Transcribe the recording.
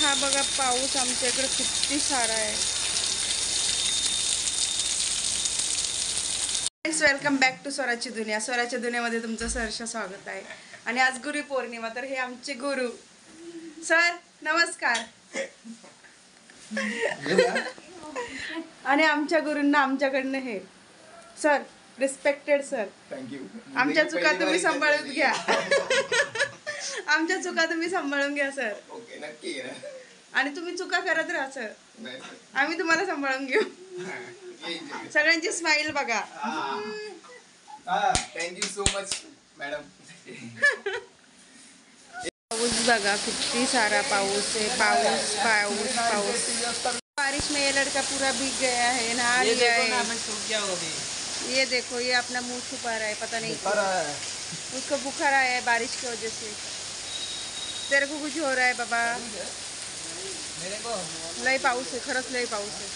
हा बघा पाऊस आमच्या इकडे किती सारा आहे. वेलकम बॅक टू स्वराची दुनिया. स्वराच्या दुनियामध्ये तुमचं सहर्ष स्वागत आहे. आणि आज गुरुपौर्णिमा, तर हे आमचे गुरु सर, नमस्कार. आणि आमच्या गुरूंना आमच्याकडनं हे सर, रिस्पेक्टेड सर. थँक्यू. आमच्या चुका तुम्ही सांभाळून घ्या. आमच्या चुका तुम्ही सांभाळून घ्या सर. ओके, नक्की. आणि तुम्ही चुका करत राहा सर, आम्ही तुम्हाला सांभाळून घेऊ. सगळ्यांची स्माइल बघा. Thank you so much madam. पाऊस बघा, किती सारा पाऊस है. पाऊस पाऊस पाऊस. बारिश में ये लड़का पूरा भीग गया है, नहा लिया है. ये देखो, ये अपना मुंह छुपा रहा है, पता नहीं उसको बुखार आया है बारिश की वजह से. तेरे को कुछ हो रहा है बाबा? लय पाऊस है, खरंच लय पाऊस है.